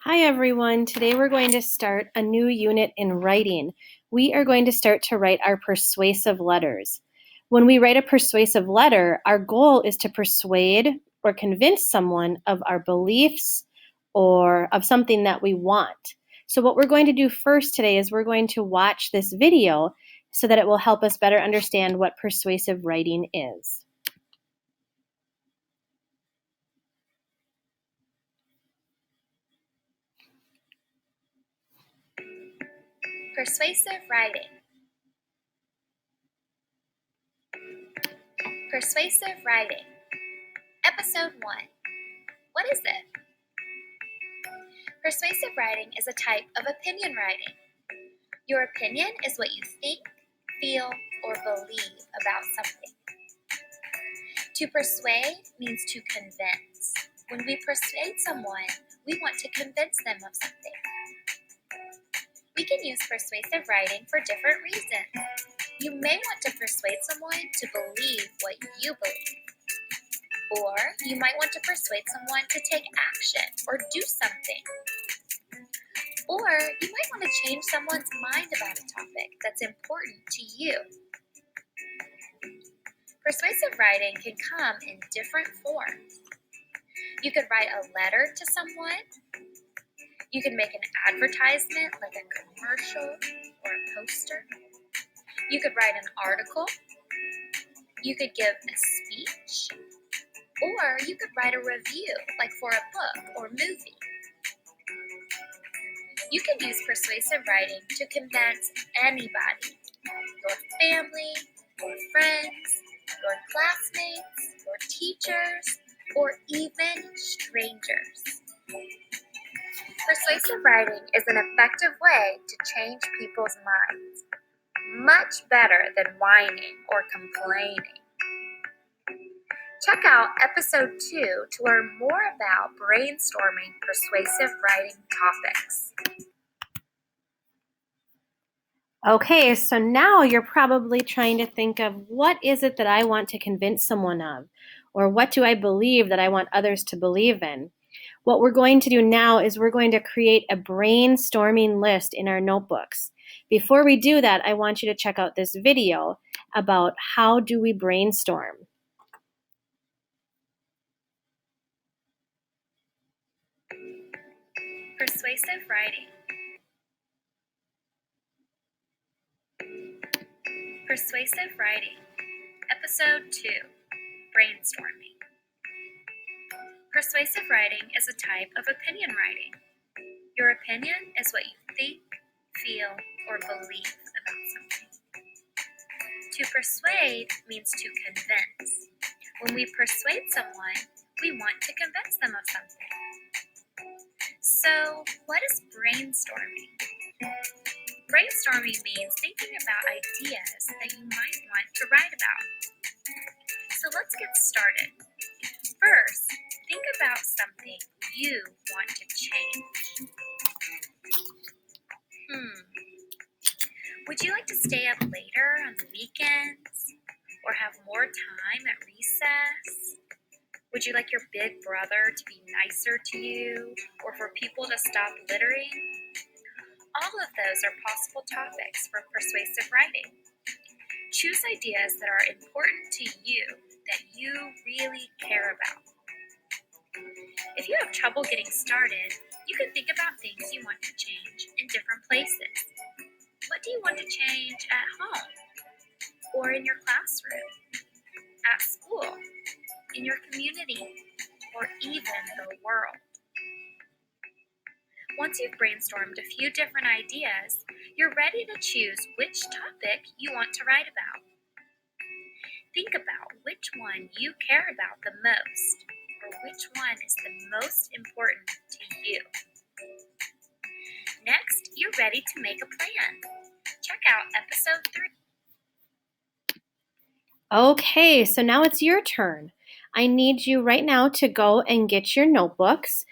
Hi everyone, today we're going to start a new unit in writing. We are going to start to write our persuasive letters. When we write a persuasive letter, our goal is to persuade or convince someone of our beliefs or of something that we want. So what we're going to do first today is we're going to watch this video so that it will help us better understand what persuasive writing is. Persuasive writing. Persuasive writing. Episode 1. What is it? Persuasive writing is a type of opinion writing. Your opinion is what you think, feel, or believe about something. To persuade means to convince. When we persuade someone, we want to convince them of something. We can use persuasive writing for different reasons. You may want to persuade someone to believe what you believe. Or you might want to persuade someone to take action or do something. Or you might want to change someone's mind about a topic that's important to you. Persuasive writing can come in different forms. You could write a letter to someone. You can make an advertisement like a commercial or a poster. You could write an article. You could give a speech. Or you could write a review, like for a book or movie. You can use persuasive writing to convince anybody, your family, your friends, your classmates, your teachers, or even strangers. Persuasive writing is an effective way to change people's minds, much better than whining or complaining. Check out episode 2 to learn more about brainstorming persuasive writing topics. Okay, so now you're probably trying to think of what is it that I want to convince someone of? Or what do I believe that I want others to believe in? What we're going to do now is we're going to create a brainstorming list in our notebooks. Before we do that, I want you to check out this video about how do we brainstorm. Persuasive writing. Persuasive writing. Episode 2. Brainstorming. Persuasive writing is a type of opinion writing. Your opinion is what you think, feel, or believe about something. To persuade means to convince. When we persuade someone, we want to convince them of something. So, what is brainstorming? Brainstorming means thinking about ideas that you might want to write about. So let's get started. First, think about something you want to change. Would you like to stay up later on the weekends? Or have more time at recess? Would you like your big brother to be nicer to you? Or for people to stop littering? All of those are possible topics for persuasive writing. Choose ideas that are important to you, that you really care about. If you have trouble getting started, you can think about things you want to change in different places. What do you want to change at home? Or in your classroom? At school? In your community? Or even the world? Once you've brainstormed a few different ideas, you're ready to choose which topic you want to write about. Think about which one you care about the most, or which one is the most important to you. Next, you're ready to make a plan. Check out episode 3. Okay, so now it's your turn. I need you right now to go and get your notebooks,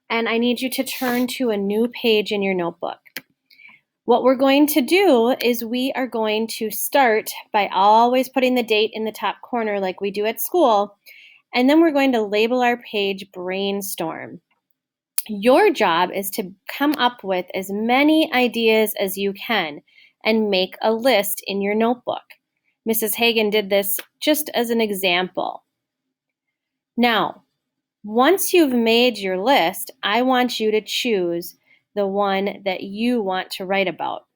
and I need you to turn to a new page in your notebook. What we're going to do is we are going to start by always putting the date in the top corner like we do at school, and then we're going to label our page Brainstorm. Your job is to come up with as many ideas as you can and make a list in your notebook. Mrs. Hagen did this just as an example. Now, once you've made your list, I want you to choose the one that you want to write about.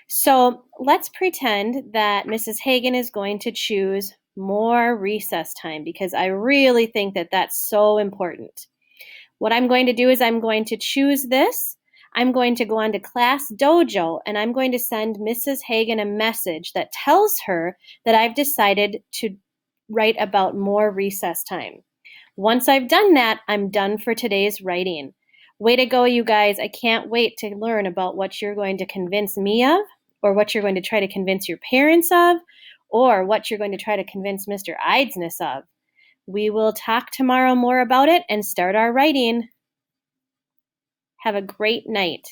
So let's pretend that Mrs. Hagen is going to choose more recess time because I really think that that's so important. What I'm going to do is I'm going to choose this. I'm going to go on to Class Dojo and I'm going to send Mrs. Hagen a message that tells her that I've decided to write about more recess time. Once I've done that, I'm done for today's writing. Way to go, you guys. I can't wait to learn about what you're going to convince me of, or what you're going to try to convince your parents of, or what you're going to try to convince Mr. Idesness of. We will talk tomorrow more about it and start our writing. Have a great night.